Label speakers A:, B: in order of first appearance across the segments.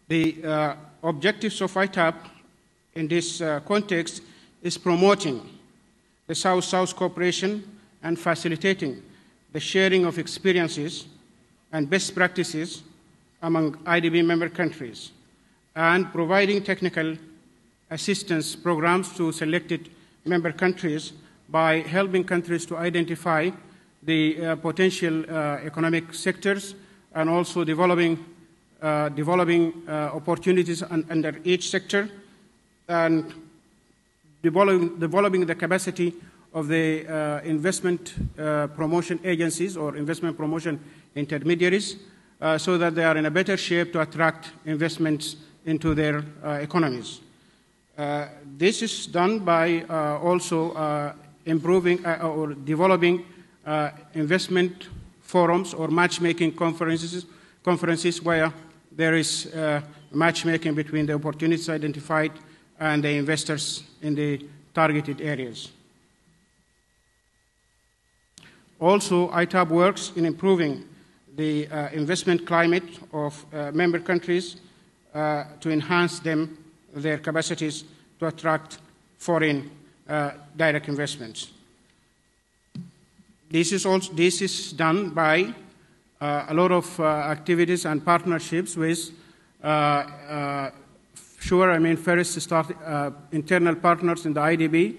A: The objectives of ITAP in this context is promoting the South-South cooperation and facilitating the sharing of experiences and best practices among IDB member countries, and providing technical assistance programs to selected member countries by helping countries to identify the potential economic sectors and also developing opportunities under each sector, and developing the capacity of the investment promotion agencies or investment promotion intermediaries so that they are in a better shape to attract investments into their economies. This is done by also improving or developing investment forums or matchmaking conferences where there is matchmaking between the opportunities identified and the investors in the targeted areas. Also, ITAP works in improving the investment climate of member countries to enhance their capacities to attract foreign direct investments. This is done by a lot of activities and partnerships with first start internal partners in the IDB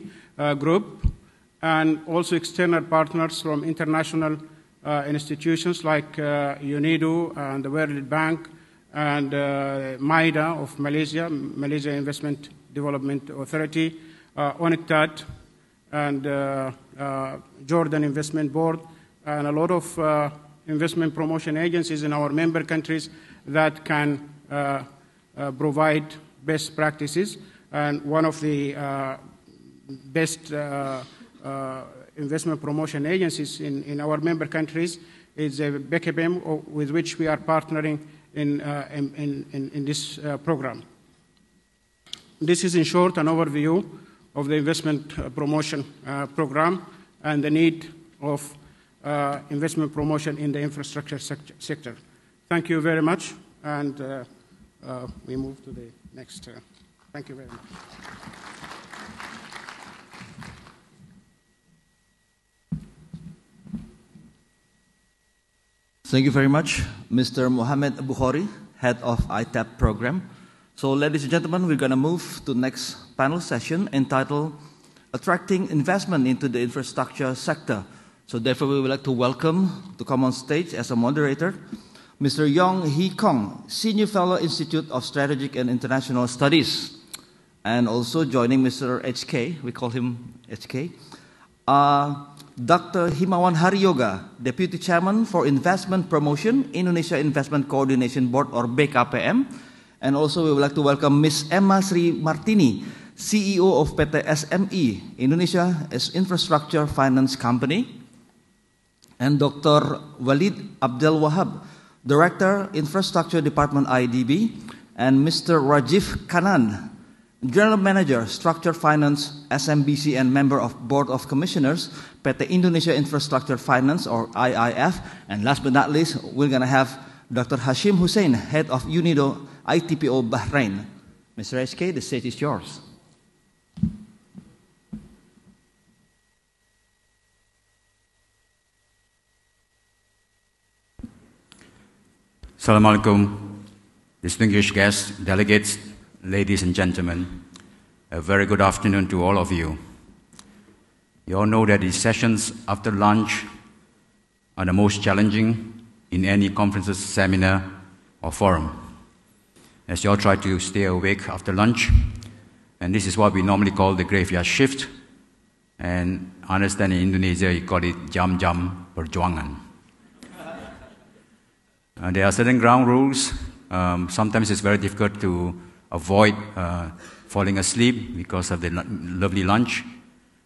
A: group, and also external partners from international institutions like UNIDO and the World Bank and MIDA of Malaysia Investment Development Authority, UNCTAD, and Jordan Investment Board, and a lot of investment promotion agencies in our member countries that can provide best practices. And one of the best investment promotion agencies in our member countries is BKBM, with which we are partnering in this program. This is, in short, an overview of the investment promotion program and the need of investment promotion in the infrastructure sector. Thank you very much, and we move to the next. Thank you very much.
B: Thank you very much, Mr. Mohammed Bukhari, Head of ITAP Program. So, ladies and gentlemen, we're going to move to the next panel session entitled Attracting Investment into the Infrastructure Sector. So, therefore, we would like to welcome to come on stage as a moderator, Mr. Yong Hee Kong, Senior Fellow, Institute of Strategic and International Studies. And also joining Mr. HK, we call him HK, Dr. Himawan Hariyoga, Deputy Chairman for Investment Promotion, Indonesia Investment Coordination Board, or BKPM. And also we would like to welcome Ms. Emma Sri Martini, CEO of PT SME, Indonesia as Infrastructure Finance Company. And Dr. Walid Abdel Wahab, Director, Infrastructure Department, IDB. And Mr. Rajiv Kanan, General Manager, Structured Finance, SMBC, and Member of Board of Commissioners, PT Indonesia Infrastructure Finance, or IIF. And last but not least, we're going to have Dr. Hashim Hussein, Head of UNIDO ITPO Bahrain. Mr. HK, the stage is yours.
C: Assalamualaikum, distinguished guests, delegates, ladies and gentlemen. A very good afternoon to all of you. You all know that these sessions after lunch are the most challenging in any conferences, seminar, or forum, as you all try to stay awake after lunch. And this is what we normally call the graveyard shift. And I understand in Indonesia you call it jam-jam perjuangan. There are certain ground rules. Sometimes it's very difficult to avoid falling asleep because of the lovely lunch.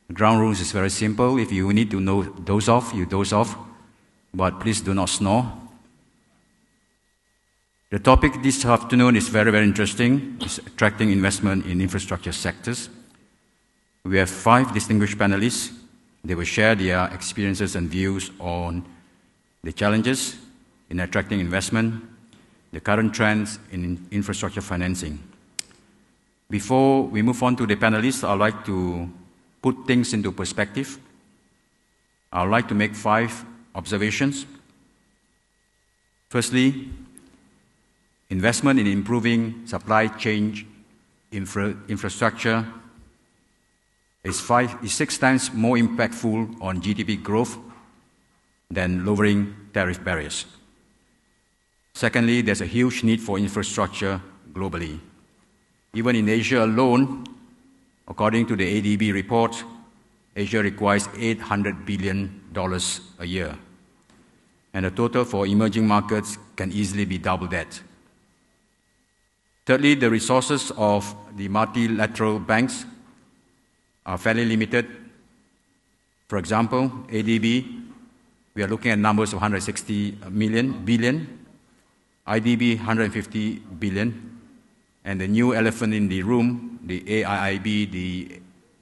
C: The ground rules is very simple. If you need to doze off, you doze off. But please do not snore. The topic this afternoon is very, very interesting. It's attracting investment in infrastructure sectors. We have 5 distinguished panelists. They will share their experiences and views on the challenges in attracting investment, the current trends in infrastructure financing. Before we move on to the panelists, I'd like to put things into perspective. I'd like to make 5 observations. Firstly, investment in improving supply chain infrastructure is 6 times more impactful on GDP growth than lowering tariff barriers. Secondly, there's a huge need for infrastructure globally. Even in Asia alone, according to the ADB report, Asia requires $800 billion a year. And the total for emerging markets can easily be double that. Thirdly, the resources of the multilateral banks are fairly limited. For example, ADB, we are looking at numbers of 160 billion, IDB 150 billion, and the new elephant in the room, the AIIB, the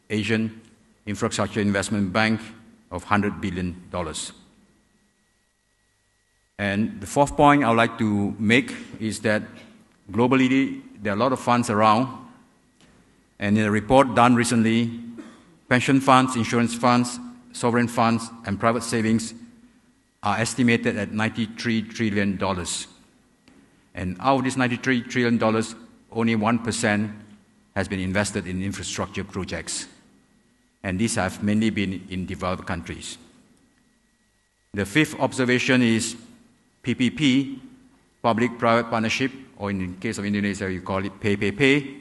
C: Asian Infrastructure Investment Bank, of $100 billion. And the fourth point I would like to make is that globally there are a lot of funds around, and in a report done recently, pension funds, insurance funds, sovereign funds, and private savings are estimated at $93 trillion. And out of this $93 trillion, only 1% has been invested in infrastructure projects. And these have mainly been in developed countries. The fifth observation is PPP, public-private partnership, or in the case of Indonesia, you call it pay,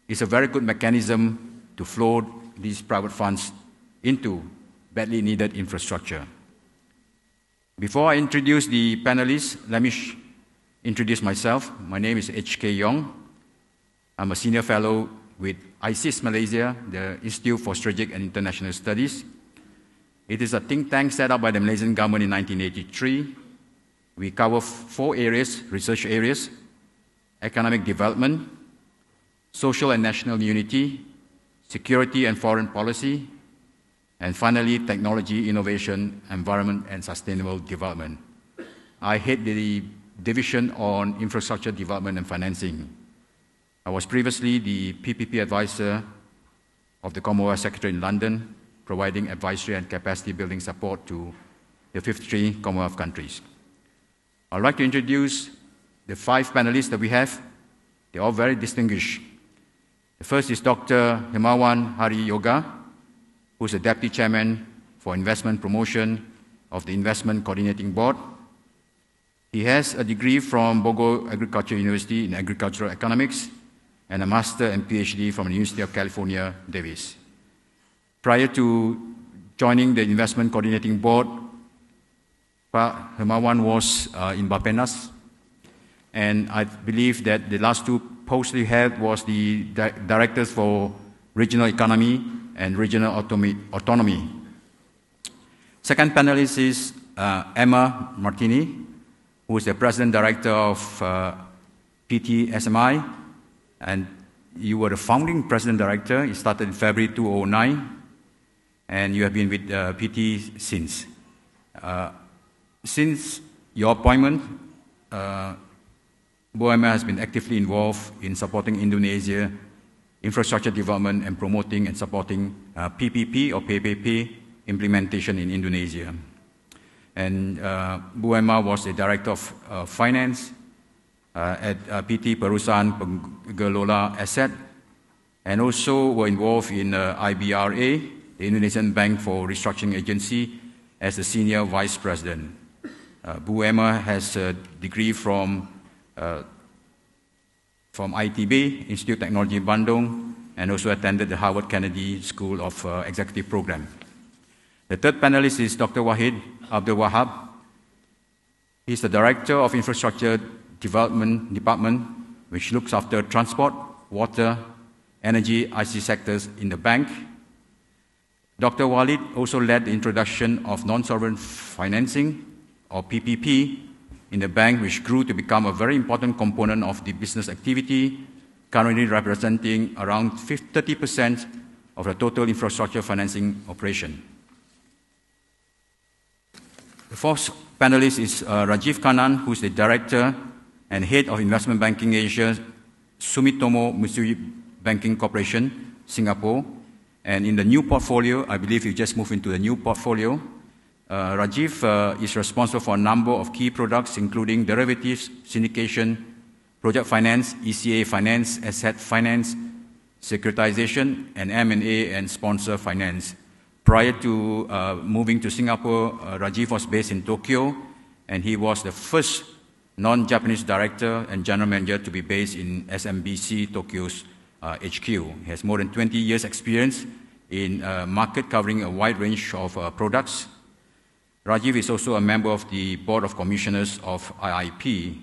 C: is a very good mechanism to flow these private funds into badly needed infrastructure. Before I introduce the panelists, let me introduce myself. My name is H.K. Yong. I'm a senior fellow with ICIEC Malaysia, the Institute for Strategic and International Studies. It is a think tank set up by the Malaysian government in 1983. We cover 4 areas, research areas: economic development, social and national unity, security and foreign policy, and finally, technology, innovation, environment, and sustainable development. I head the division on infrastructure development and financing. I was previously the PPP advisor of the Commonwealth Secretary in London, providing advisory and capacity building support to the 53 Commonwealth countries. I'd like to introduce the 5 panelists that we have. They're all very distinguished. The first is Dr. Himawan Hari Yoga, who's the Deputy Chairman for Investment Promotion of the Investment Coordinating Board. He has a degree from Bogor Agricultural University in Agricultural Economics and a Master and PhD from the University of California, Davis. Prior to joining the Investment Coordinating Board, Pak Himawan was in Bappenas, and I believe that the last 2 posts he had was the Directors for Regional Economy and Regional Autonomy. Second panelist is Emma Martini, who is the President Director of PT-SMI, and you were the founding President Director. You started in February 2009, and you have been with PT since. Since your appointment, BUMN has been actively involved in supporting Indonesia infrastructure development and promoting and supporting PPP or PPP implementation in Indonesia. And BUMN was the Director of Finance at PT Perusahaan Pengelola Aset, and also were involved in IBRA, the Indonesian Bank for Restructuring Agency, as the Senior Vice President. BUMN has a degree from ITB, Institute of Technology Bandung, and also attended the Harvard Kennedy School of Executive Program. The third panelist is Dr. Wahid Abdul Wahab. He's the Director of Infrastructure Development Department, which looks after transport, water, energy, ICT sectors in the bank. Dr. Walid also led the introduction of non-sovereign financing, or PPP, in the bank, which grew to become a very important component of the business activity, currently representing around 30% of the total infrastructure financing operation. The fourth panelist is Rajiv Kannan, who is the Director and Head of Investment Banking Asia, Sumitomo Mitsui Banking Corporation, Singapore. And in the new portfolio, I believe you just moved into the new portfolio, Rajiv is responsible for a number of key products, including derivatives, syndication, project finance, ECA finance, asset finance, securitization, and M&A and sponsor finance. Prior to moving to Singapore, Rajiv was based in Tokyo, and he was the first non-Japanese director and general manager to be based in SMBC Tokyo's HQ. He has more than 20 years experience in market covering a wide range of products. Rajiv is also a member of the Board of Commissioners of IIP.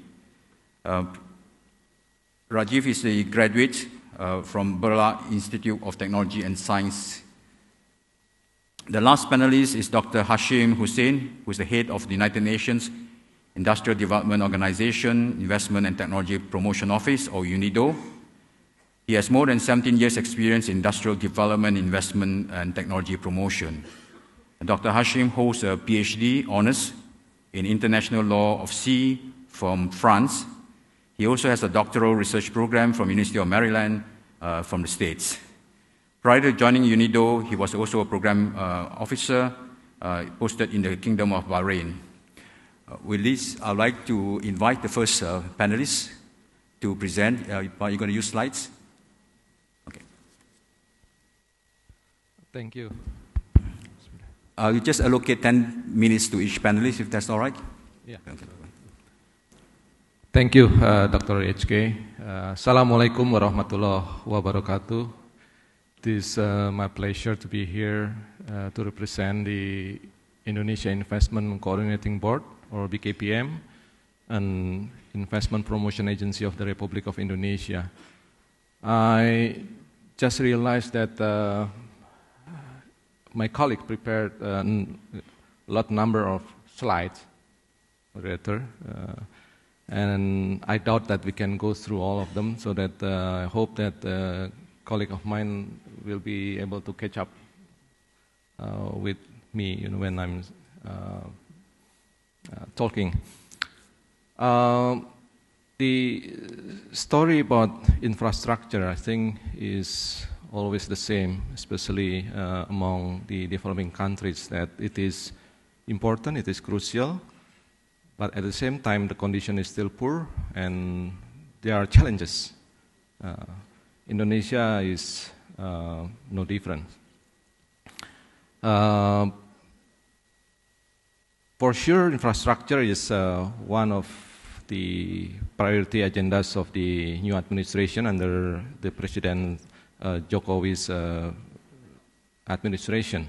C: Rajiv is a graduate from Birla Institute of Technology and Science. The last panelist is Dr. Hashim Hussain, who is the head of the United Nations Industrial Development Organization, Investment and Technology Promotion Office, or UNIDO. He has more than 17 years' experience in industrial development, investment, and technology promotion. And Dr. Hashim holds a PhD honors in International Law of Sea from France. He also has a doctoral research program from University of Maryland from the States. Prior to joining UNIDO, he was also a program officer posted in the Kingdom of Bahrain. With this, I'd like to invite the first panelist to present. Are you going to use slides? Okay.
D: Thank you.
C: You just allocate 10 minutes to each panelist, if that's all right?
D: Yeah.
C: Okay.
D: Thank you, Dr. HK. Assalamualaikum warahmatullahi wabarakatuh. It is my pleasure to be here to represent the Indonesia Investment Coordinating Board, or BKPM, an investment promotion agency of the Republic of Indonesia. I just realized that my colleague prepared a lot number of slides, and I doubt that we can go through all of them, so that I hope that a colleague of mine will be able to catch up with me when I'm talking. The story about infrastructure, I think, is always the same, especially among the developing countries, that it is important, it is crucial, but at the same time the condition is still poor and there are challenges. Indonesia is no different. For sure, infrastructure is one of the priority agendas of the new administration under the President Jokowi's administration.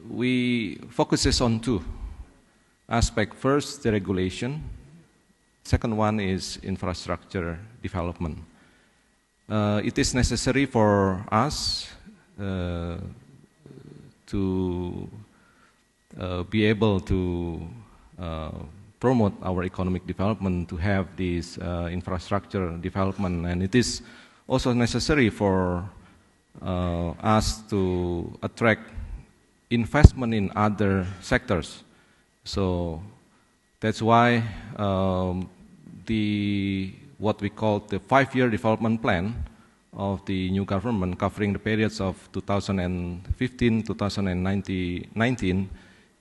D: We focuses on two aspects. First, the regulation. Second one is infrastructure development. It is necessary for us to be able to promote our economic development, to have this infrastructure development, and it is also necessary for us to attract investment in other sectors. So that's why what we call the 5-year development plan of the new government, covering the periods of 2015-2019,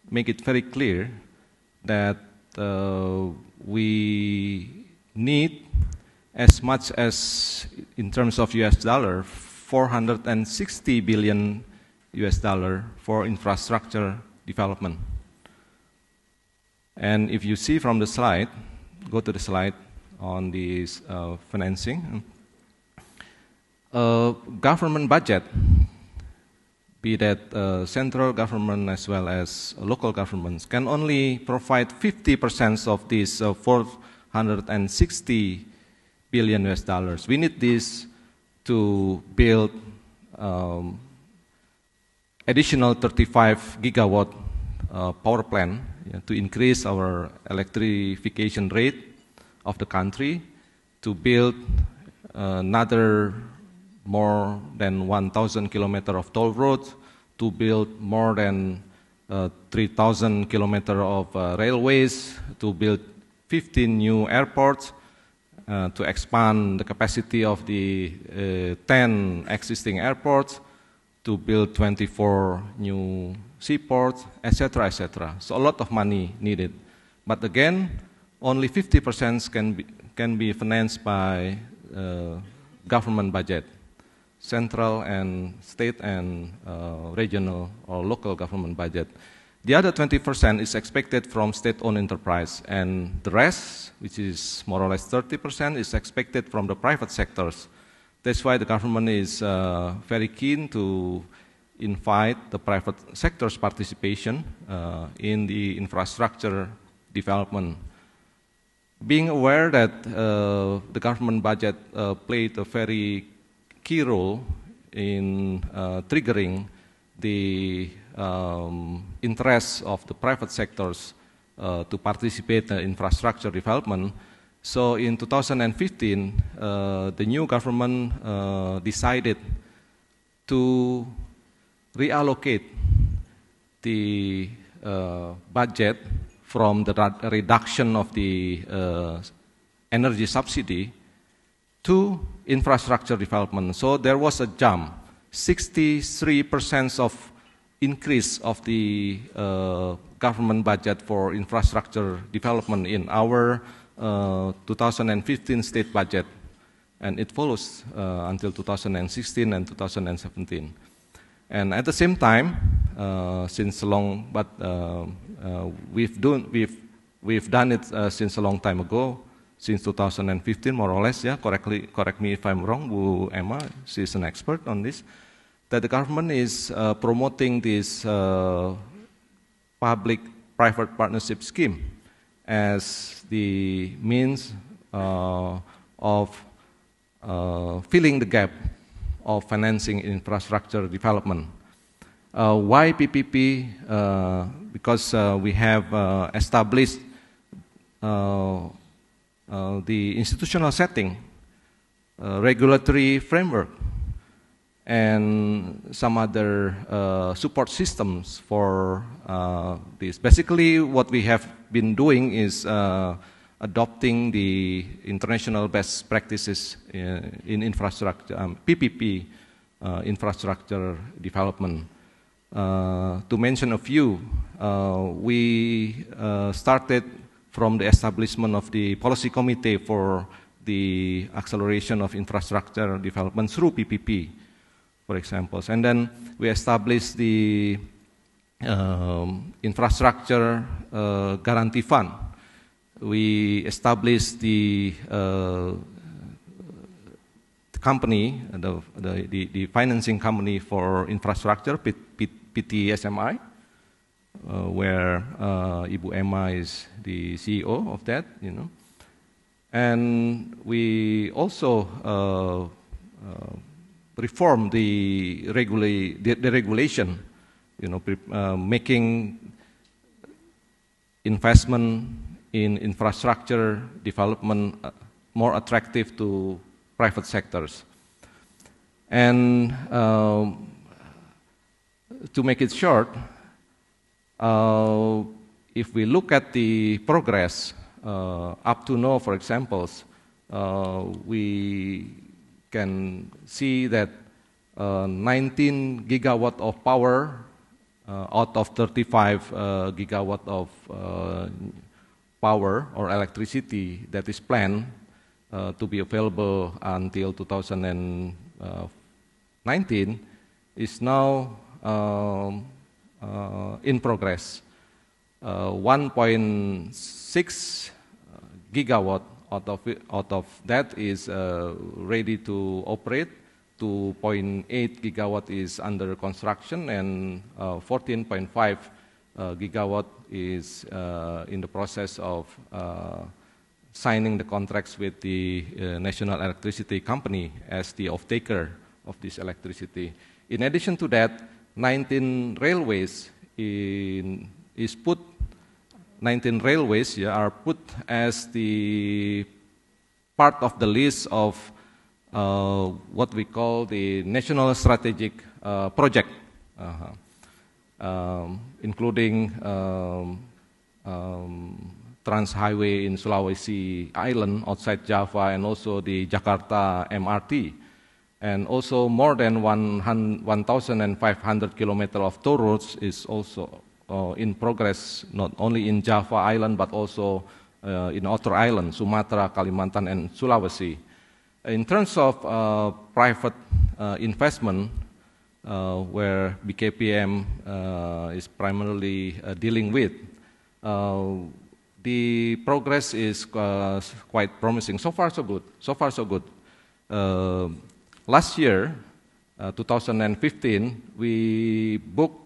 D: make it very clear that we need as much as, in terms of US dollar, 460 billion US dollar for infrastructure development. And if you see from the slide, go to the slide on this financing, government budget, be that central government as well as local governments, can only provide 50% of these 460 billion US dollars. We need this to build additional 35 gigawatt power plant to increase our electrification rate of the country, to build another more than 1,000 kilometers of toll roads, to build more than 3,000 kilometers of railways, to build 15 new airports, to expand the capacity of the 10 existing airports, to build 24 new seaports, etc., etc. So a lot of money needed. But again, only 50% can be financed by government budget, central and state and regional or local government budget. The other 20% is expected from state-owned enterprise, and the rest, which is more or less 30%, is expected from the private sectors. That's why the government is very keen to invite the private sector's participation in the infrastructure development. Being aware that the government budget played a very key role in triggering the interests of the private sectors to participate in infrastructure development. So in 2015, the new government decided to reallocate the budget from the reduction of the energy subsidy to infrastructure development. So there was a jump, 63% of increase of the government budget for infrastructure development in our 2015 state budget, and it follows until 2016 and 2017. And at the same time, we've done it since a long time ago, since 2015 more or less. Yeah, correct me if I'm wrong, Bu Emma, she's an expert on this. That the government is promoting this public-private partnership scheme as the means of filling the gap of financing infrastructure development. Why PPP? Because we have established the institutional setting, regulatory framework, and some other support systems for this. Basically, what we have been doing is adopting the international best practices in infrastructure, PPP infrastructure development. To mention a few, we started from the establishment of the policy committee for the acceleration of infrastructure development through PPP, for example. And then we established the infrastructure guarantee fund. We established the company, the financing company for infrastructure, PTSMI, where Ibu Emma is the CEO of that, you know. And we also reform the regulation, you know, making investment in infrastructure development more attractive to private sectors. And to make it short, if we look at the progress up to now, for example, we can see that 19 gigawatt of power out of 35 gigawatt of power or electricity that is planned to be available until 2019 is now in progress. 1.6 gigawatt out of that is ready to operate. 2.8 gigawatt is under construction, and 14.5 gigawatt is in the process of signing the contracts with the National Electricity Company as the off-taker of this electricity. In addition to that, 19 railways are put as the part of the list of what we call the national strategic project, including trans highway in Sulawesi Island outside Java, and also the Jakarta MRT. And also more than 1,500 kilometers of toll roads is also in progress, not only in Java Island, but also in outer islands, Sumatra, Kalimantan, and Sulawesi. In terms of private investment, where BKPM is primarily dealing with, the progress is quite promising. So far, so good. So far, so good. Last year, 2015, we booked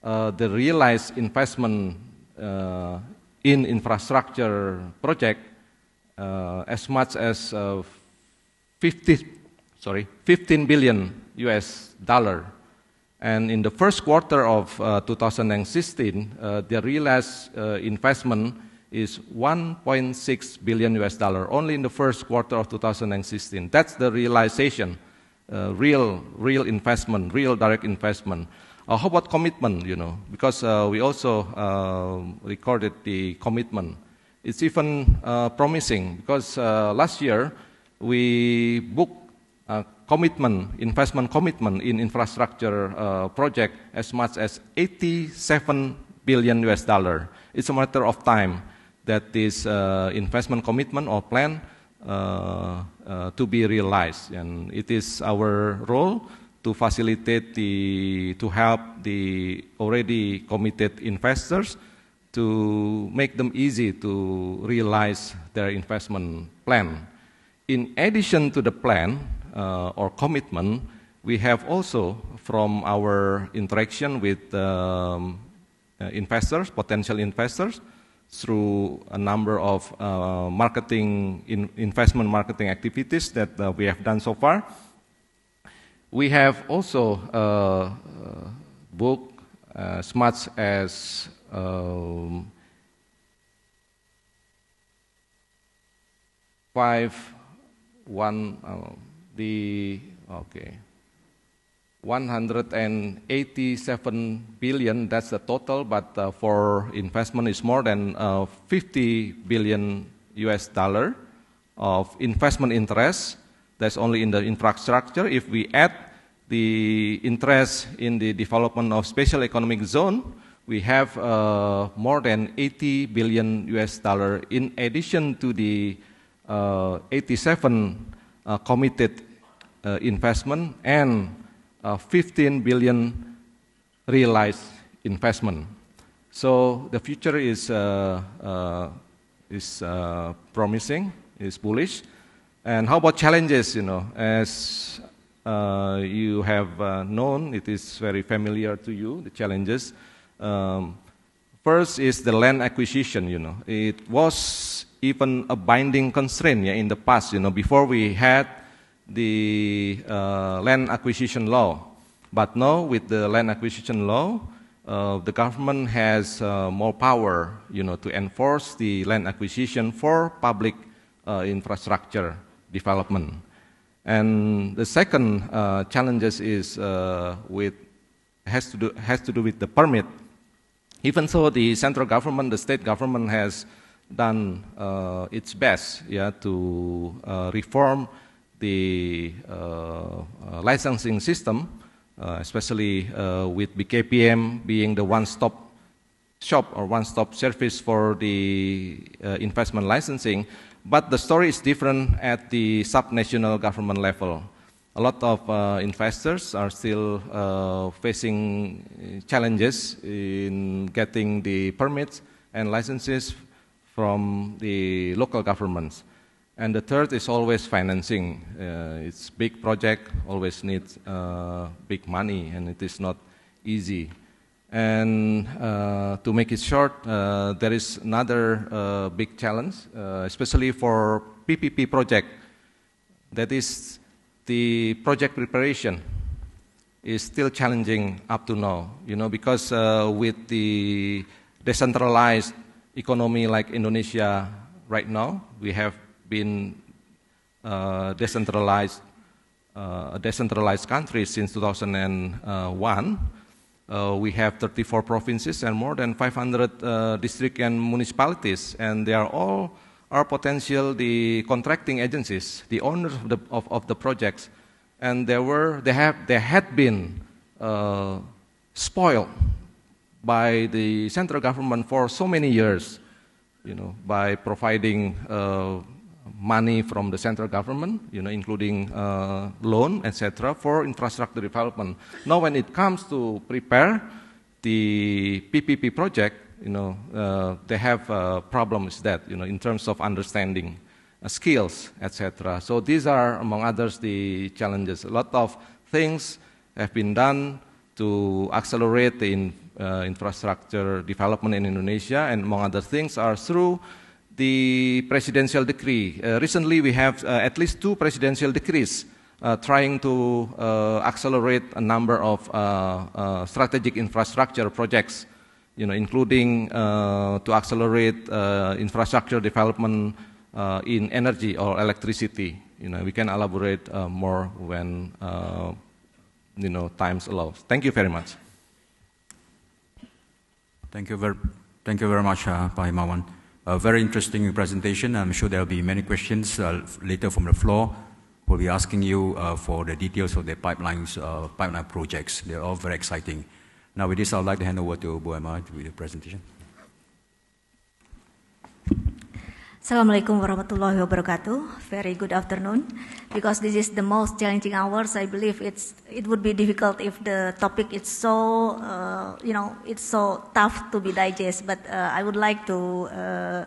D: the realized investment in infrastructure project as much as 15 billion US dollar. And in the first quarter of 2016, the realized investment is 1.6 billion US dollar, only in the first quarter of 2016. That's the realization, real investment, real direct investment. How about commitment, because we also recorded the commitment. It's even promising, because last year we booked investment commitment in infrastructure project as much as 87 billion US dollar. It's a matter of time that this investment commitment or plan to be realized, and it is our role to facilitate to help the already committed investors to make them easy to realize their investment plan. In addition to the plan or commitment, we have also, from our interaction with investors, potential investors, through a number of investment marketing activities that we have done so far. We have also booked as much as 187 billion, that's the total, but for investment is more than 50 billion US dollar of investment interest. That's only in the infrastructure. If we add the interest in the development of special economic zone, we have more than 80 billion US dollar in addition to the 87 committed investment and 15 billion realized investment. So the future is promising, is bullish. And how about challenges? As you have known, it is very familiar to you, the challenges. First is the land acquisition. It was even a binding constraint in the past. Before we had the land acquisition law, but now with the land acquisition law, the government has more power, to enforce the land acquisition for public infrastructure development. And the second challenges is has to do with the permit. Even so, the central government, the state government has done its best, to reform the licensing system, especially with BKPM being the one-stop shop or one-stop service for the investment licensing. But the story is different at the sub-national government level. A lot of investors are still facing challenges in getting the permits and licenses from the local governments. And the third is always financing. It's big project, always needs big money, and it is not easy. And to make it short, there is another big challenge, especially for PPP project. That is, the project preparation is still challenging up to now, because with the decentralized economy like Indonesia right now, we have been a decentralized country since 2001. We have 34 provinces and more than 500 districts and municipalities, and they are all our potential the contracting agencies, the owners of the projects, and they had been spoiled by the central government for so many years, by providing money from the central government, including loan, etc., for infrastructure development. Now, when it comes to prepare the PPP project, they have problems that, in terms of understanding skills, etc. So these are, among others, the challenges. A lot of things have been done to accelerate the infrastructure development in Indonesia, and among other things are through the presidential decree. Recently, we have at least 2 presidential decrees trying to accelerate a number of strategic infrastructure projects, including to accelerate infrastructure development in energy or electricity. We can elaborate more when times allows. Thank you very much.
C: Thank you very much, Pak Himawan. A very interesting presentation. I'm sure there will be many questions later from the floor. We'll be asking you for the details of the pipeline projects. They're all very exciting. Now with this, I'd like to hand over to Bu Emma with the presentation.
E: Assalamualaikum warahmatullahi wabarakatuh. Very good afternoon. Because this is the most challenging hours, I believe it would be difficult if the topic is so, it's so tough to be digest. But I would like to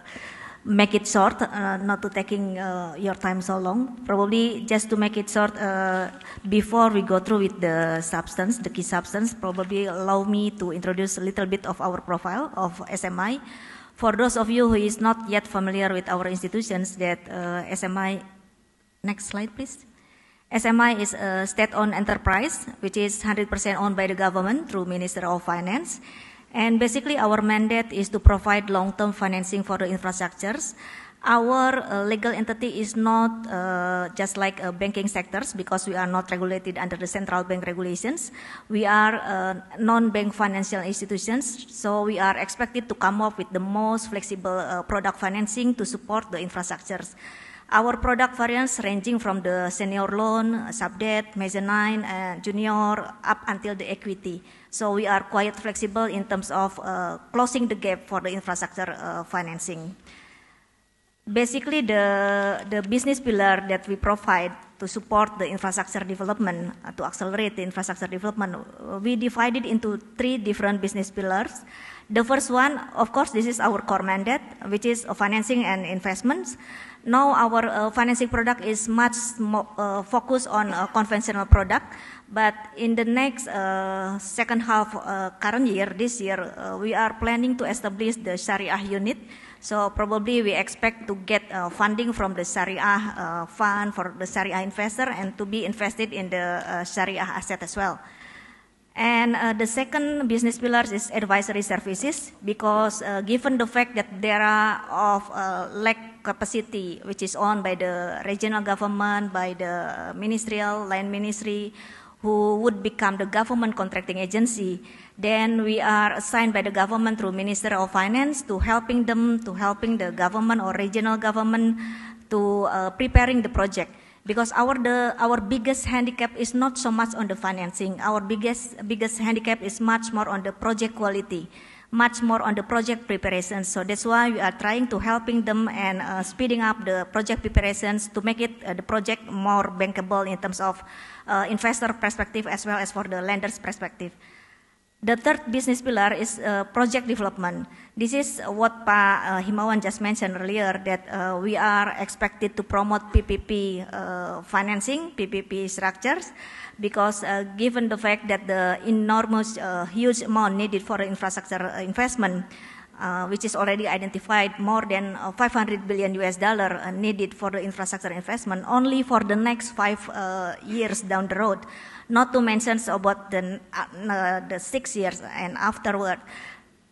E: make it short, not to taking your time so long. Probably just to make it short, before we go through with the substance, the key substance, probably allow me to introduce a little bit of our profile of SMI. For those of you who is not yet familiar with our institutions, that SMI, next slide please. SMI is a state-owned enterprise, which is 100% owned by the government through Minister of Finance. And basically our mandate is to provide long-term financing for the infrastructures. Our legal entity is not just like banking sectors, because we are not regulated under the central bank regulations. We are non-bank financial institutions, so we are expected to come up with the most flexible product financing to support the infrastructures. Our product variants ranging from the senior loan, sub-debt, mezzanine, junior, up until the equity. So we are quite flexible in terms of closing the gap for the infrastructure financing. Basically, the business pillar that we provide to support the infrastructure development, to accelerate the infrastructure development, we divided into 3 different business pillars. The first one, of course, this is our core mandate, which is financing and investments. Now our financing product is much more focused on conventional product, but in the next second half current year, this year, we are planning to establish the Syariah unit. So probably we expect to get funding from the Syariah fund for the Syariah investor and to be invested in the Syariah asset as well. And the second business pillar is advisory services, because given the fact that there are of lack capacity, which is owned by the regional government, by the ministerial, land ministry, who would become the government contracting agency, then we are assigned by the government through Minister of Finance to helping them, to helping the government or regional government to preparing the project. Because our biggest handicap is not so much on the financing. Our biggest handicap is much more on the project quality, much more on the project preparation. So that's why we are trying to helping them and speeding up the project preparations to make it the project more bankable in terms of investor perspective as well as for the lender's perspective. The third business pillar is project development. This is what Pak Himawan just mentioned earlier, that we are expected to promote PPP financing, PPP structures, because given the fact that the enormous, huge amount needed for infrastructure investment, which is already identified, more than 500 billion US dollar needed for the infrastructure investment only for the next 5 years down the road. Not to mention about the 6 years and afterward.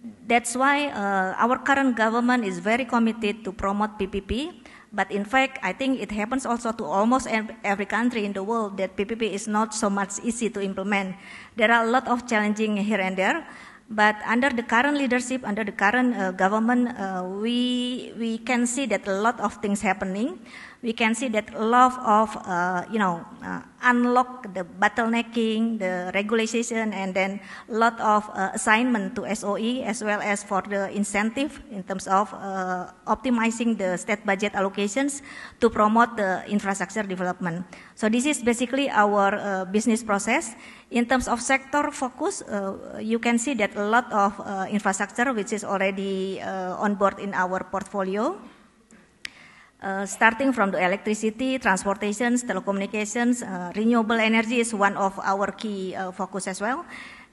E: That's why our current government is very committed to promote PPP. But in fact, I think it happens also to almost every country in the world that PPP is not so much easy to implement. There are a lot of challenging here and there. But under the current leadership, under the current government, we can see that a lot of things happening. We can see that a lot of, unlock the bottlenecking, the regulation, and then a lot of assignment to SOE as well as for the incentive in terms of optimizing the state budget allocations to promote the infrastructure development. So this is basically our business process. In terms of sector focus, you can see that a lot of infrastructure which is already on board in our portfolio. Starting from the electricity, transportations, telecommunications, renewable energy is one of our key focus as well,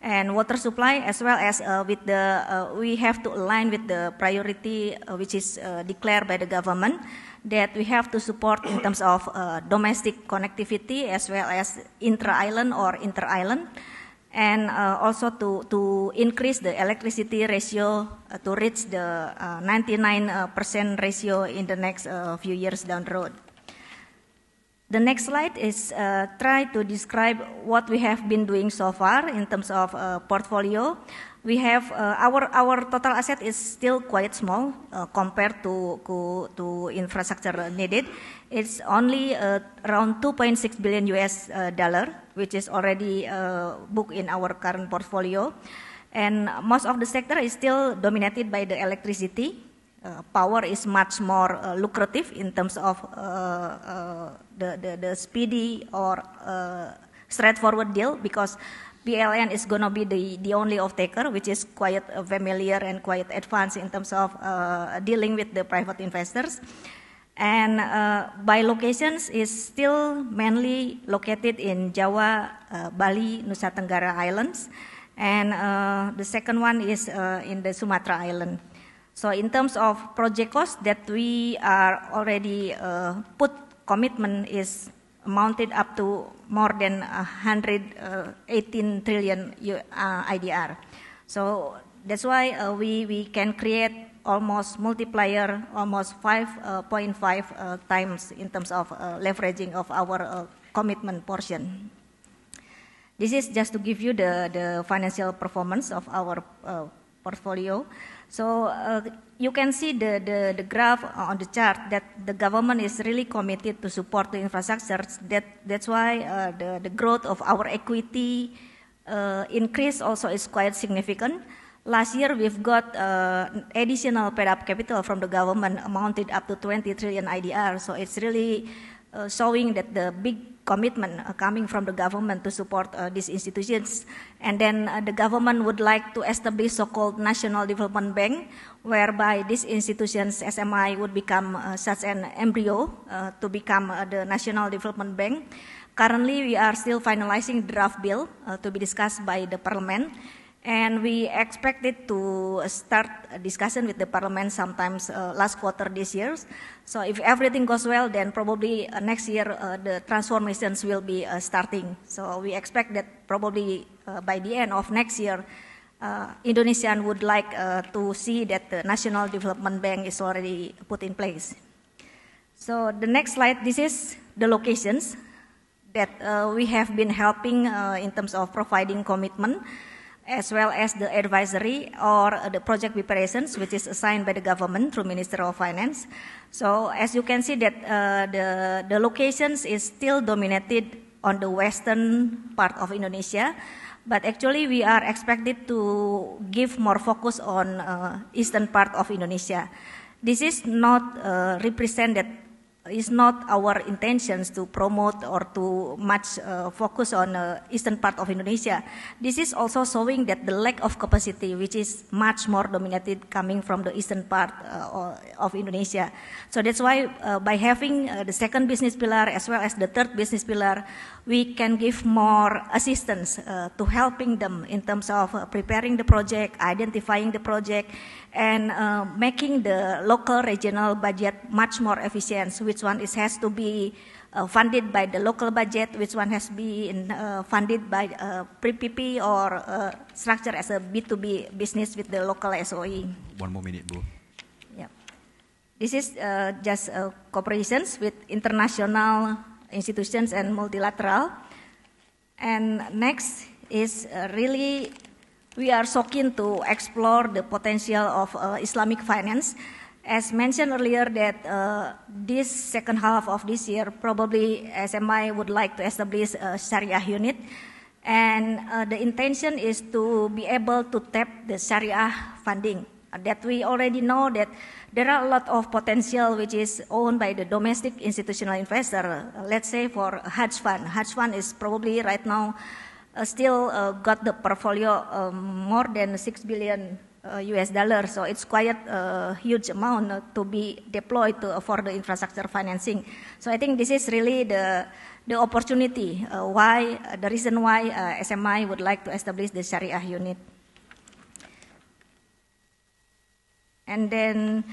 E: and water supply as well as with the we have to align with the priority which is declared by the government that we have to support in terms of domestic connectivity as well as intra-island or inter-island. And also to increase the electricity ratio to reach the 99% ratio in the next few years down the road. The next slide is try to describe what we have been doing so far in terms of portfolio. We have our total asset is still quite small compared to infrastructure needed. It's only around 2.6 billion US dollar, which is already booked in our current portfolio. And most of the sector is still dominated by the electricity. Power is much more lucrative in terms of the speedy or straightforward deal, because PLN is going to be the only off-taker, which is quite familiar and quite advanced in terms of dealing with the private investors. And by locations is still mainly located in Jawa, Bali, Nusa Tenggara Islands, and the second one is in the Sumatra Island. So in terms of project cost that we are already put commitment is amounted up to more than 118 trillion IDR. So that's why we can create almost multiplier, almost 5.5 times in terms of leveraging of our commitment portion. This is just to give you the financial performance of our portfolio. So you can see the graph on the chart that the government is really committed to support the infrastructure. That's why the growth of our equity increase also is quite significant. Last year we've got additional paid-up capital from the government amounted up to 20 trillion IDR. So it's really showing that the big commitment coming from the government to support these institutions. And then the government would like to establish so-called National Development Bank, whereby these institutions, SMI, would become such an embryo to become the National Development Bank. Currently, we are still finalizing the draft bill to be discussed by the Parliament. And we expected to start a discussion with the Parliament sometimes last quarter this year. So if everything goes well, then probably next year the transformations will be starting. So we expect that probably by the end of next year, Indonesian would like to see that the National Development Bank is already put in place. So the next slide, this is the locations that we have been helping in terms of providing commitment, as well as the advisory or the project preparations, which is assigned by the government through Minister of Finance. So as you can see that the locations is still dominated on the western part of Indonesia, but actually we are expected to give more focus on eastern part of Indonesia. This is not represented. It's not our intentions to promote or to much focus on eastern part of Indonesia. This is also showing that the lack of capacity, which is much more dominated coming from the eastern part of Indonesia. So that's why by having the second business pillar as well as the third business pillar, we can give more assistance to helping them in terms of preparing the project, identifying the project, and making the local regional budget much more efficient. Which one has to be funded by the local budget, which one has been funded by pre-PP or structured as a B2B business with the local SOE.
C: 1 more minute, Bu.
E: Yeah. This is just cooperations with international institutions and multilateral. And next is really, we are so keen to explore the potential of Islamic finance. As mentioned earlier that this second half of this year, probably SMI would like to establish a Sharia unit. And the intention is to be able to tap the Sharia funding. That we already know that there are a lot of potential which is owned by the domestic institutional investor. Let's say for Hajj fund. Hajj fund is probably right now still got the portfolio more than $6 billion US dollars. So it's quite a huge amount to be deployed for the infrastructure financing. So I think this is really the opportunity, the reason why SMI would like to establish the Sharia unit. And then,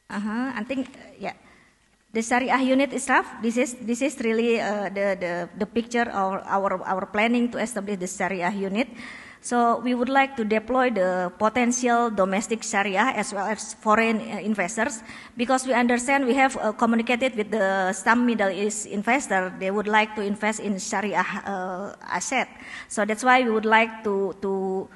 E: I think, yeah, the Sharia unit itself. This is really the picture of our planning to establish the Sharia unit. So we would like to deploy the potential domestic Sharia as well as foreign investors, because we understand we have communicated with some Middle East investor. They would like to invest in Sharia asset. So that's why we would like to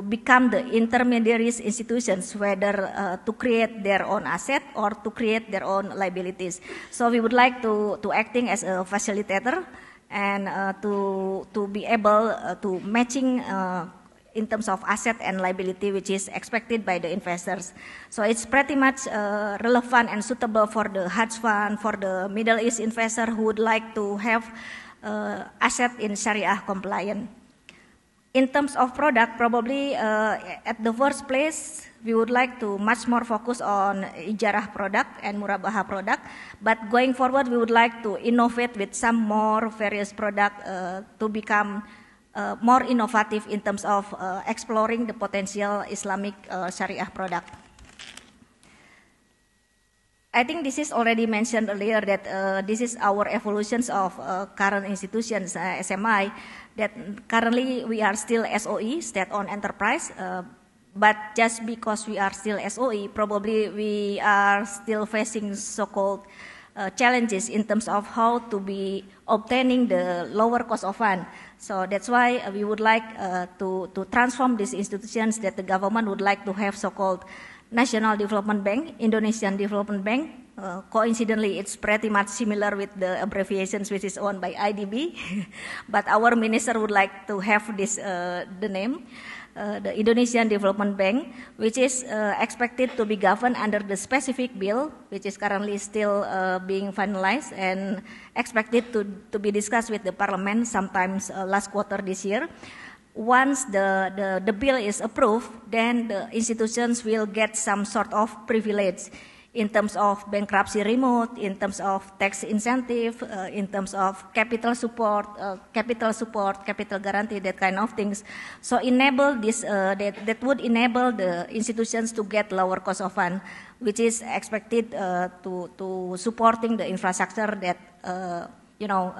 E: become the intermediaries institutions, whether to create their own asset or to create their own liabilities. So we would like to acting as a facilitator and to be able to matching in terms of asset and liability, which is expected by the investors. So it's pretty much relevant and suitable for the Hajj fund, for the Middle East investor who would like to have asset in Sharia compliant. In terms of product, probably at the first place, we would like to much more focus on ijarah product and murabaha product. But going forward, we would like to innovate with some more various product to become more innovative in terms of exploring the potential Islamic Sharia product. I think this is already mentioned earlier that this is our evolutions of current institutions, SMI, that currently we are still SOE, state-owned enterprise, but just because we are still SOE, probably we are still facing so-called challenges in terms of how to be obtaining the lower cost of fund. So that's why we would like to transform these institutions, that the government would like to have so-called National Development Bank, Indonesian Development Bank. Coincidentally, it's pretty much similar with the abbreviations which is owned by IDB, but our minister would like to have this the name, the Indonesian Development Bank, which is expected to be governed under the specific bill, which is currently still being finalized and expected to be discussed with the parliament sometimes last quarter this year. Once the bill is approved, then the institutions will get some sort of privilege in terms of bankruptcy remote, in terms of tax incentive, in terms of capital support, capital guarantee, that kind of things. So enable this, that would enable the institutions to get lower cost of fund, which is expected to supporting the infrastructure that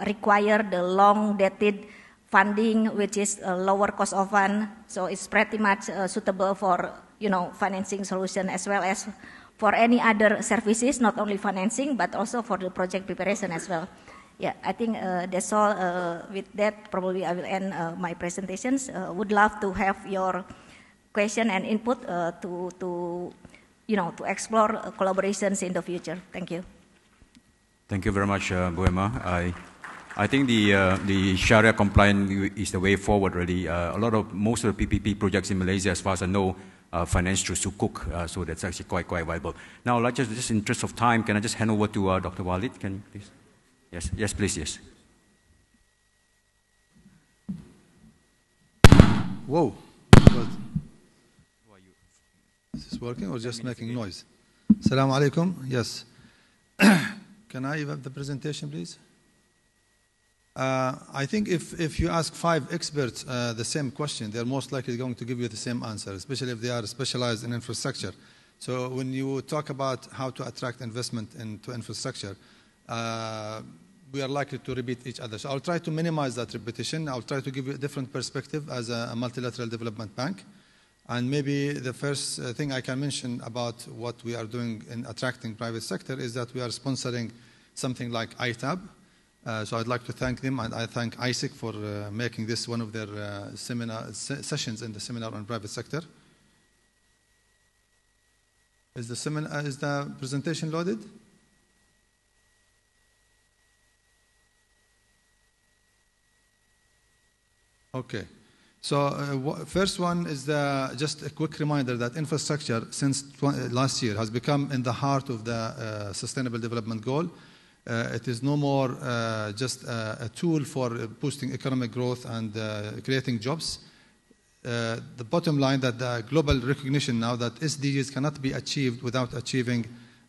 E: require the long dated funding, which is a lower cost of fund. So it's pretty much suitable for financing solution as well as for any other services, not only financing, but also for the project preparation as well. Yeah, I think that's all. With that, probably I will end my presentations. Would love to have your question and input to explore collaborations in the future. Thank you.
C: Thank you very much, Bu Emma. I think the Sharia compliant is the way forward. Really, most of the PPP projects in Malaysia, as far as I know, financed through Sukuk, so that's actually quite viable. Now, like just in interest of time, can I just hand over to Dr. Walid? Can you please? Yes, please, yes.
F: Whoa. Is this working or just making noise? Assalamu alaikum. Yes. Can I have the presentation, please? I think if you ask 5 experts the same question, they're most likely going to give you the same answer, especially if they are specialized in infrastructure. So when you talk about how to attract investment into infrastructure, we are likely to repeat each other. So I'll try to minimize that repetition. I'll try to give you a different perspective as a multilateral development bank. And maybe the first thing I can mention about what we are doing in attracting private sector is that we are sponsoring something like ITAP. So I'd like to thank them, and I thank ICIEC for making this one of their sessions in the seminar on private sector. Is the presentation loaded? Okay. So first one is just a quick reminder that infrastructure since last year has become in the heart of the Sustainable Development Goal. It is no more just a tool for boosting economic growth and creating jobs. The bottom line that the global recognition now that SDGs cannot be achieved without achieving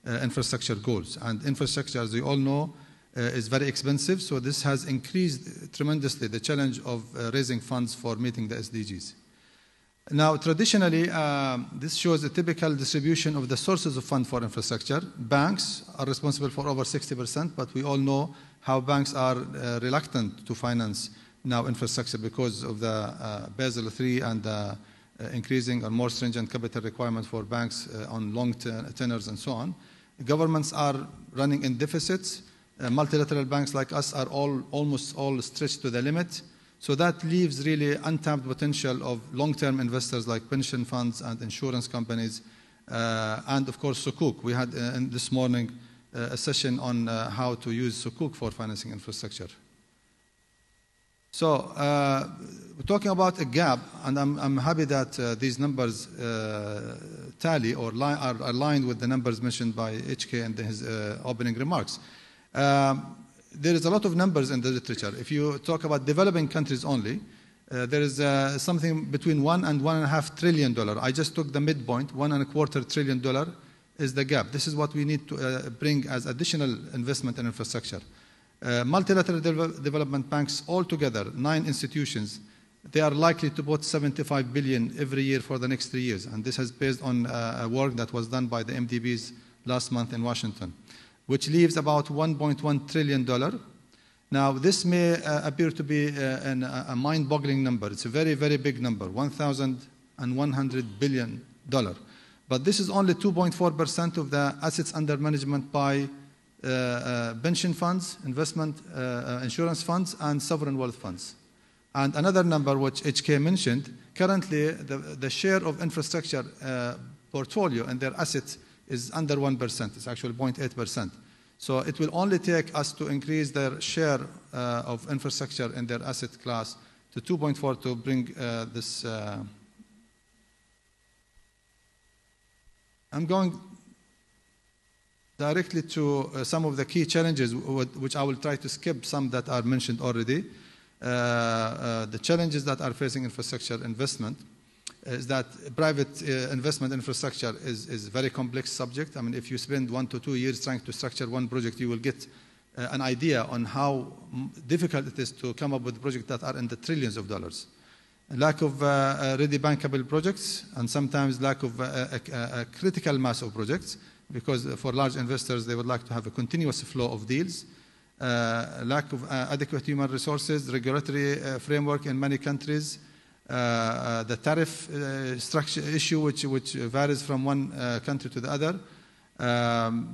F: infrastructure goals. And infrastructure, as we all know, is very expensive. So this has increased tremendously the challenge of raising funds for meeting the SDGs. Now, traditionally, this shows a typical distribution of the sources of fund for infrastructure. Banks are responsible for over 60%, but we all know how banks are reluctant to finance now infrastructure because of the Basel III and the increasing or more stringent capital requirements for banks on long tenors and so on. Governments are running in deficits. Multilateral banks like us are almost all stretched to the limit. So that leaves really untapped potential of long-term investors like pension funds and insurance companies, and of course Sukuk. We had this morning a session on how to use Sukuk for financing infrastructure. So we're talking about a gap, and I'm happy that these numbers tally or are aligned with the numbers mentioned by HK in his opening remarks. There is a lot of numbers in the literature. If you talk about developing countries only, there is something between $1 and $1.5 trillion. I just took the midpoint. $1.25 trillion is the gap. This is what we need to bring as additional investment in infrastructure. Multilateral development banks altogether, 9 institutions, they are likely to put $75 billion every year for the next 3 years. And this is based on work that was done by the MDBs last month in Washington, which leaves about $1.1 trillion. Now, this may appear to be a mind-boggling number. It's a very, very big number, $1,100 billion. But this is only 2.4% of the assets under management by pension funds, investment, insurance funds, and sovereign wealth funds. And another number which HK mentioned, currently the share of infrastructure portfolio and their assets is under 1%. It's actually 0.8%. So it will only take us to increase their share of infrastructure in their asset class to 2.4 to bring this. I'm going directly to some of the key challenges, which I will try to skip some that are mentioned already. The challenges that are facing infrastructure investment is that private investment infrastructure is a very complex subject. I mean, if you spend 1 to 2 years trying to structure one project, you will get an idea on how difficult it is to come up with projects that are in the trillions of dollars. Lack of ready bankable projects, and sometimes lack of a critical mass of projects, because for large investors, they would like to have a continuous flow of deals. Lack of adequate human resources, regulatory framework in many countries, the tariff structure issue, which varies from one country to the other.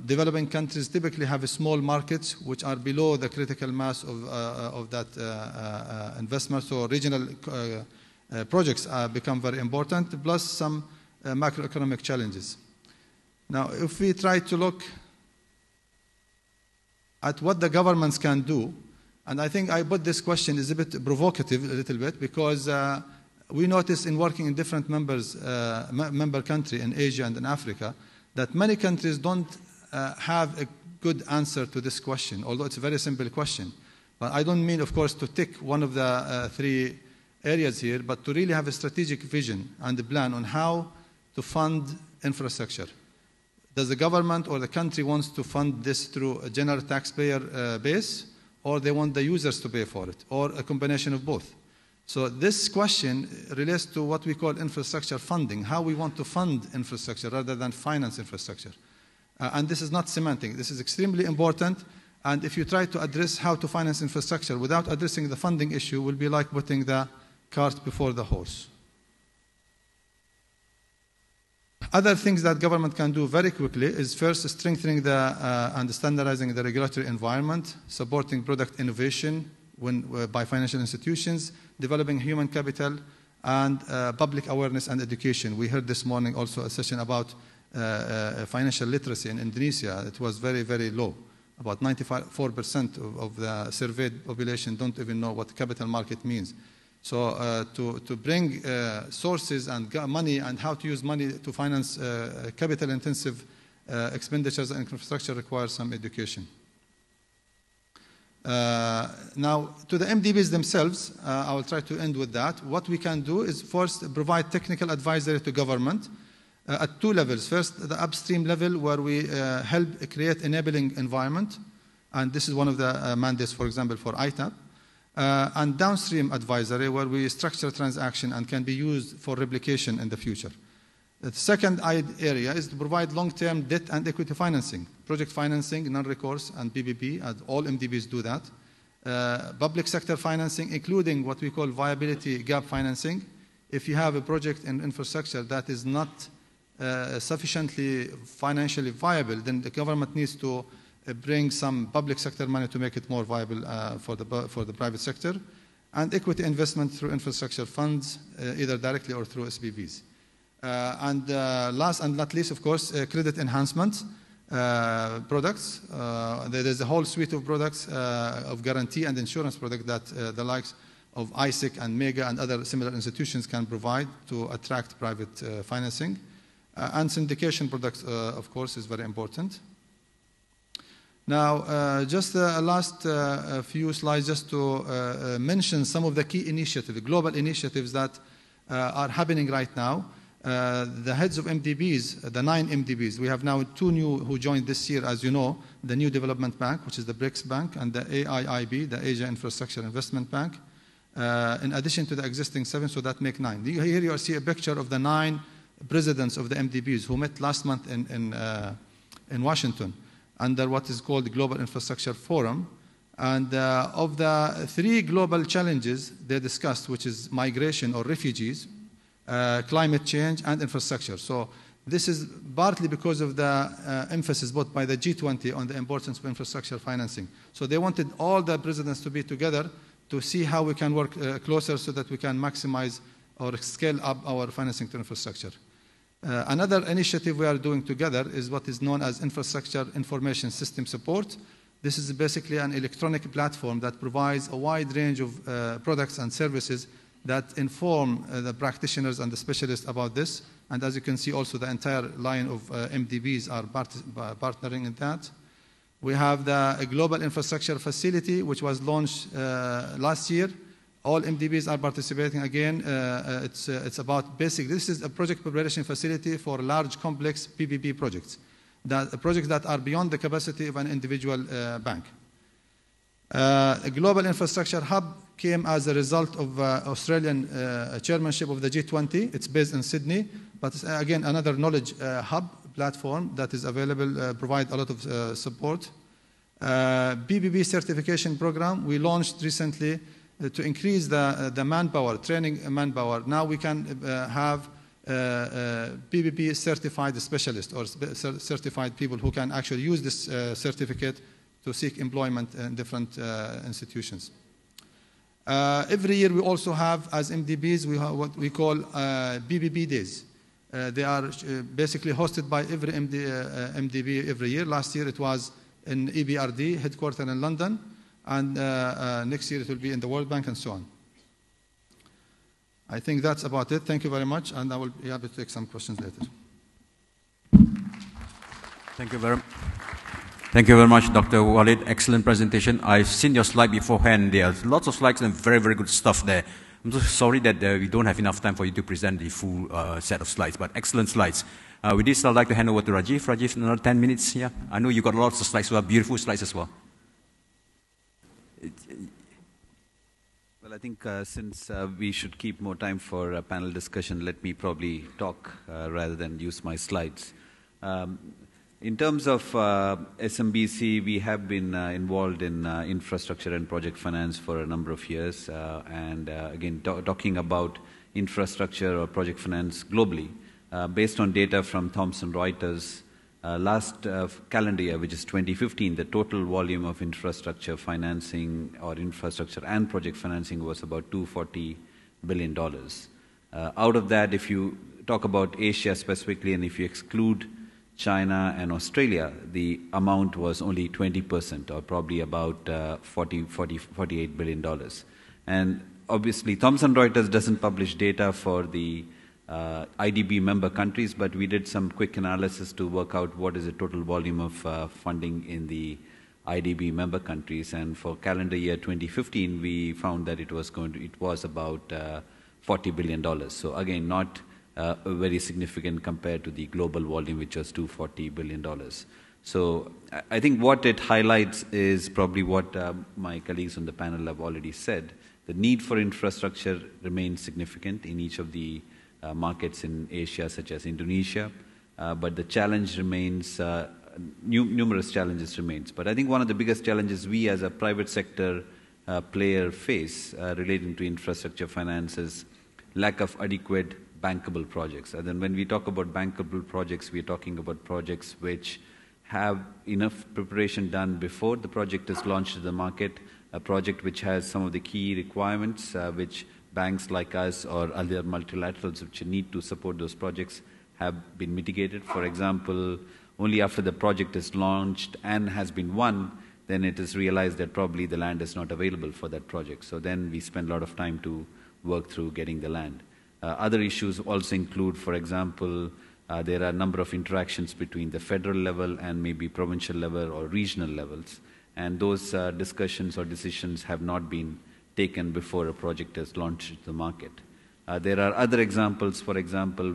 F: Developing countries typically have small markets which are below the critical mass of that investment, so regional projects become very important, plus some macroeconomic challenges. Now, if we try to look at what the governments can do, and I think I put this question is a bit provocative, a little bit, because we notice in working in different member country in Asia and in Africa that many countries don't have a good answer to this question, although it's a very simple question. But I don't mean, of course, to tick one of the 3 areas here, but to really have a strategic vision and a plan on how to fund infrastructure. Does the government or the country wants to fund this through a general taxpayer base, or they want the users to pay for it, or a combination of both? So this question relates to what we call infrastructure funding, how we want to fund infrastructure rather than finance infrastructure. And this is not semantic. This is extremely important. And if you try to address how to finance infrastructure without addressing the funding issue, will be like putting the cart before the horse. Other things that government can do very quickly is first strengthening and standardizing the regulatory environment, supporting product innovation by financial institutions, developing human capital, and public awareness and education. We heard this morning also a session about financial literacy in Indonesia. It was very, very low. About 94% of the surveyed population don't even know what capital market means. So to bring sources and money and how to use money to finance capital-intensive expenditures and infrastructure requires some education. Now, to the MDBs themselves, I will try to end with that. What we can do is first provide technical advisory to government at two levels. First, the upstream level where we help create enabling environment. And this is one of the mandates, for example, for ITAP. And downstream advisory where we structure transaction and can be used for replication in the future. The second area is to provide long-term debt and equity financing, project financing, non-recourse, and PPP, and all MDBs do that. Public sector financing, including what we call viability gap financing. If you have a project in infrastructure that is not sufficiently financially viable, then the government needs to bring some public sector money to make it more viable for the private sector. And equity investment through infrastructure funds, either directly or through SPVs. And last and not least, of course, credit enhancement products. There is a whole suite of products of guarantee and insurance products that the likes of ICIEC and MEGA and other similar institutions can provide to attract private financing. And syndication products, of course, is very important. Now, just the last few slides just to mention some of the key initiatives, global initiatives that are happening right now. The heads of MDBs, the 9 MDBs, we have now 2 new who joined this year, as you know, the New Development Bank, which is the BRICS Bank, and the AIIB, the Asia Infrastructure Investment Bank, in addition to the existing 7, so that make 9. Here you see a picture of the 9 presidents of the MDBs who met last month in Washington under what is called the Global Infrastructure Forum. And of the 3 global challenges they discussed, which is migration or refugees, climate change, and infrastructure. So this is partly because of the emphasis put by the G20 on the importance of infrastructure financing. So they wanted all the presidents to be together to see how we can work closer so that we can maximize or scale up our financing to infrastructure. Another initiative we are doing together is what is known as Infrastructure Information System Support. This is basically an electronic platform that provides a wide range of products and services that inform the practitioners and the specialists about this. And as you can see, also the entire line of MDBs are partnering in that. We have the Global Infrastructure Facility, which was launched last year. All MDBs are participating again. It's about basic. This is a project preparation facility for large, complex PPP projects, projects that are beyond the capacity of an individual bank. A Global Infrastructure Hub came as a result of Australian chairmanship of the G20. It's based in Sydney, but it's, again, another knowledge hub platform that is available, provide a lot of support. BBB certification program we launched recently to increase the manpower, training manpower. Now we can have BBB certified specialists or certified people who can actually use this certificate to seek employment in different institutions. Every year we also have, as MDBs, we have what we call BBB days. They are basically hosted by every MDB every year. Last year it was in EBRD, headquartered in London, and next year it will be in the World Bank and so on. I think that's about it. Thank you very much, and I will be happy to take some questions later.
C: Thank you very much, Dr. Walid. Excellent presentation. I've seen your slide beforehand. There's lots of slides and very, very good stuff there. I'm so sorry that we don't have enough time for you to present the full set of slides, but excellent slides. With this, I'd like to hand over to Rajiv. Rajiv, another 10 minutes here. I know you got lots of slides, so beautiful slides as well.
B: Well,
G: think since we should keep more time for a panel discussion, let me probably talk rather than use my slides. In terms of SMBC, we have been involved in infrastructure and project finance for a number of years. Again, talking about infrastructure or project finance globally, based on data from Thomson Reuters, last calendar year, which is 2015, the total volume of infrastructure financing or infrastructure and project financing was about $240 billion. Out of that, if you talk about Asia specifically, and if you exclude China and Australia, the amount was only 20%, or probably about $48 billion. And obviously, Thomson Reuters doesn't publish data for the IDB member countries, but we did some quick analysis to work out what is the total volume of funding in the IDB member countries. And for calendar year 2015, we found that it was about $40 billion. So again, not very significant compared to the global volume, which was $240 billion. So I think what it highlights is probably what my colleagues on the panel have already said. The need for infrastructure remains significant in each of the markets in Asia, such as Indonesia, but the challenge remains, numerous challenges remains. But I think one of the biggest challenges we as a private sector player face relating to infrastructure finance is lack of adequate bankable projects. And then when we talk about bankable projects, we're talking about projects which have enough preparation done before the project is launched to the market, a project which has some of the key requirements which banks like us or other multilaterals which need to support those projects have been mitigated. For example, only after the project is launched and has been won, then it is realized that probably the land is not available for that project. So then we spend a lot of time to work through getting the land. Other issues also include, for example, there are a number of interactions between the federal level and maybe provincial level or regional levels. And those discussions or decisions have not been taken before a project is launched to the market. There are other examples. For example,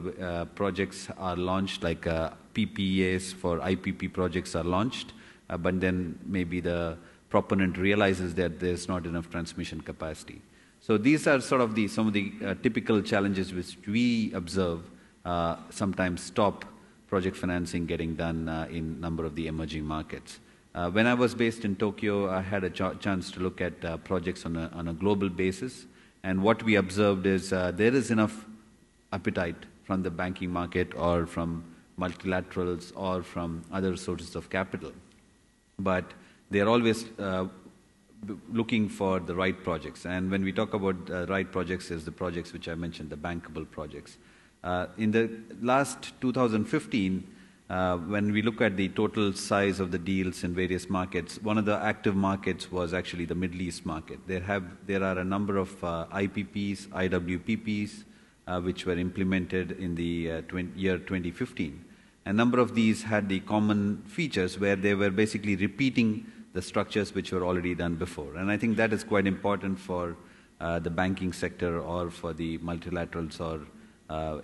G: projects are launched, like PPAs for IPP projects are launched, but then maybe the proponent realizes that there's not enough transmission capacity. So these are sort of some of the typical challenges which we observe sometimes stop project financing getting done in a number of the emerging markets. When I was based in Tokyo, I had a chance to look at projects on a global basis. And what we observed is there is enough appetite from the banking market or from multilaterals or from other sources of capital. But they're always looking for the right projects. And when we talk about right projects, is the projects which I mentioned, the bankable projects. In the last 2015, when we look at the total size of the deals in various markets, one of the active markets was actually the Middle East market. There are a number of IPPs, IWPPs, which were implemented in the year 2015. A number of these had the common features where they were basically repeating the structures which were already done before. And I think that is quite important for the banking sector or for the multilaterals or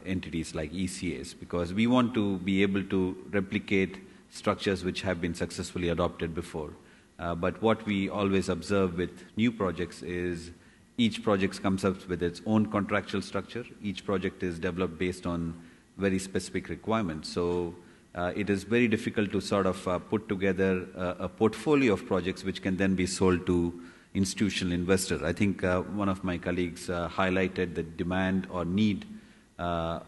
G: entities like ECAs, because we want to be able to replicate structures which have been successfully adopted before. But what we always observe with new projects is each project comes up with its own contractual structure. Each project is developed based on very specific requirements. So it is very difficult to sort of put together a portfolio of projects which can then be sold to institutional investors. I think one of my colleagues highlighted the demand or need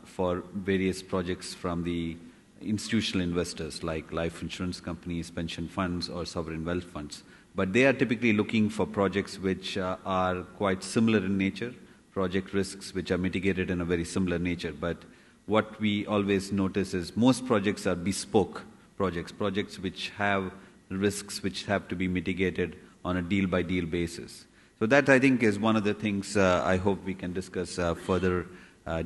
G: for various projects from the institutional investors like life insurance companies, pension funds, or sovereign wealth funds. But they are typically looking for projects which are quite similar in nature, project risks which are mitigated in a very similar nature. But what we always notice is most projects are bespoke projects, projects which have risks which have to be mitigated on a deal-by-deal basis. So that, I think, is one of the things I hope we can discuss further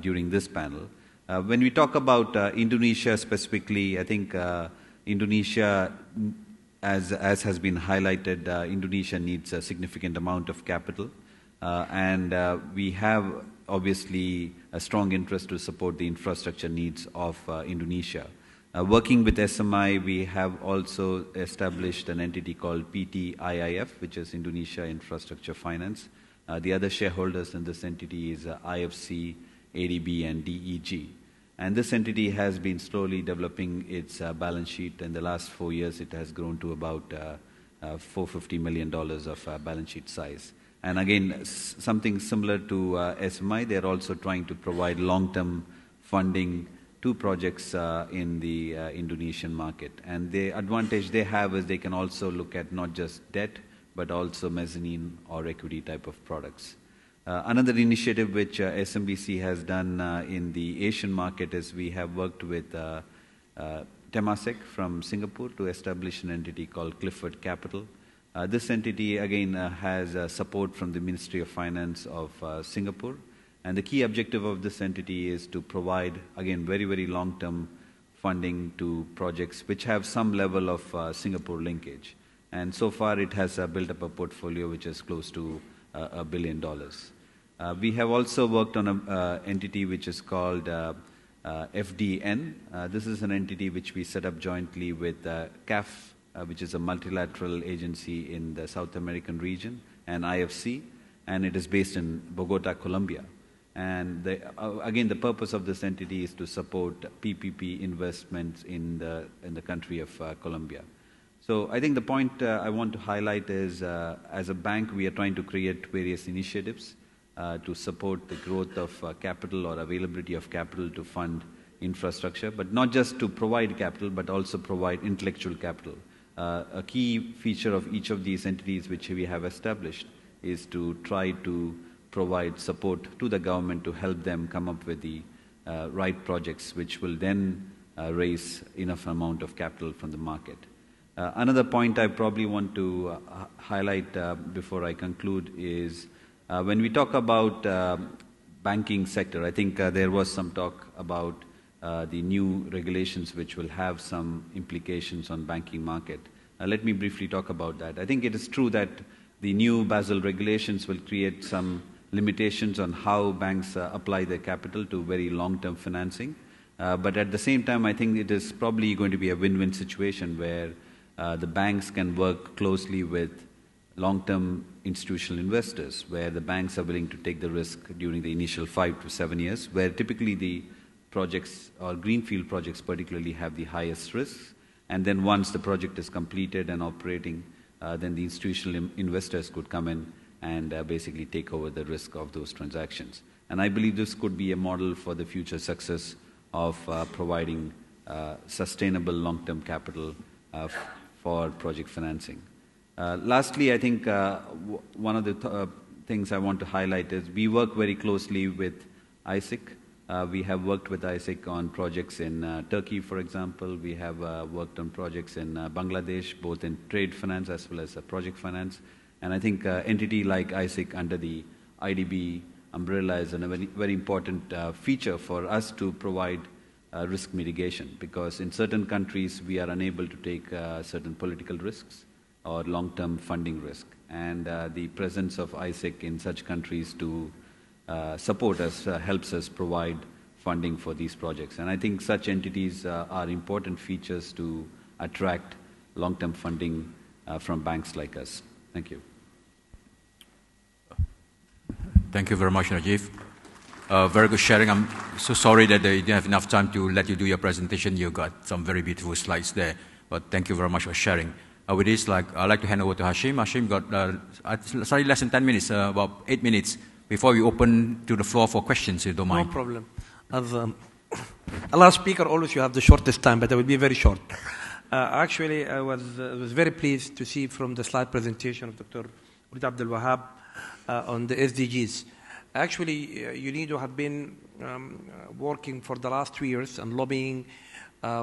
G: during this panel. When we talk about Indonesia specifically, I think Indonesia, as has been highlighted, Indonesia needs a significant amount of capital. And we have obviously a strong interest to support the infrastructure needs of Indonesia. Working with SMI, we have also established an entity called PTIIF, which is Indonesia Infrastructure Finance, The other shareholders in this entity is IFC, ADB, and DEG. And this entity has been slowly developing its balance sheet. In the last 4 years, it has grown to about $450 million of balance sheet size. And again, something similar to SMI, they're also trying to provide long-term funding to projects in the Indonesian market. And the advantage they have is they can also look at not just debt, but also mezzanine or equity type of products. Another initiative which SMBC has done in the Asian market is we have worked with Temasek from Singapore to establish an entity called Clifford Capital. This entity again has support from the Ministry of Finance of Singapore. And the key objective of this entity is to provide, again, very, very long-term funding to projects which have some level of Singapore linkage. And so far, it has built up a portfolio which is close to $1 billion. We have also worked on an entity which is called FDN. This is an entity which we set up jointly with CAF, which is a multilateral agency in the South American region, and IFC, and it is based in Bogota, Colombia. And again, the purpose of this entity is to support PPP investments in the country of Colombia. So I think the point I want to highlight is, as a bank, we are trying to create various initiatives to support the growth of capital or availability of capital to fund infrastructure, but not just to provide capital, but also provide intellectual capital. A key feature of each of these entities which we have established is to try to provide support to the government to help them come up with the right projects which will then raise enough amount of capital from the market. Another point I probably want to highlight before I conclude is when we talk about banking sector, I think there was some talk about the new regulations which will have some implications on banking market. Let me briefly talk about that. I think it is true that the new Basel regulations will create some limitations on how banks apply their capital to very long-term financing. But at the same time, I think it is probably going to be a win-win situation where the banks can work closely with long-term institutional investors, where the banks are willing to take the risk during the initial 5 to 7 years, where typically the projects or greenfield projects particularly have the highest risks. And then once the project is completed and operating, then the institutional investors could come in and basically take over the risk of those transactions. And I believe this could be a model for the future success of providing sustainable long-term capital for project financing. Lastly, I think one of the things I want to highlight is we work very closely with ICIEC. We have worked with ICIEC on projects in Turkey, for example. We have worked on projects in Bangladesh, both in trade finance as well as project finance. And I think entity like ICIEC under the IDB umbrella is a very, very important feature for us to provide risk mitigation, because in certain countries we are unable to take certain political risks or long-term funding risk. And the presence of ICIEC in such countries to support us helps us provide funding for these projects. And I think such entities are important features to attract long-term funding from banks like us. Thank you.
C: Thank you very much, Rajiv. Very good sharing. I'm so sorry that I didn't have enough time to let you do your presentation. You got some very beautiful slides there, but thank you very much for sharing. With this, I'd like to hand over to Hashim. Hashim got slightly less than 10 minutes, about 8 minutes, before we open to the floor for questions, if you don't mind.
H: No problem. As a last speaker, always you have the shortest time, but I will be very short. Actually, I was very pleased to see from the slide presentation of Dr. Abdul Wahab on the SDGs. Actually, UNIDO have been working for the last 2 years and lobbying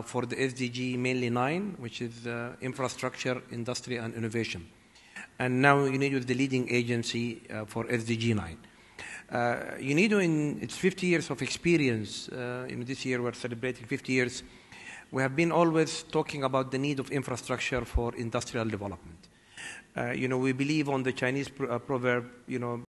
H: for the SDG mainly 9, which is infrastructure, industry, and innovation. And now UNIDO is the leading agency for SDG 9. UNIDO, in its 50 years of experience, this year we're celebrating 50 years, we have been always talking about the need of infrastructure for industrial development. We believe on the Chinese proverb,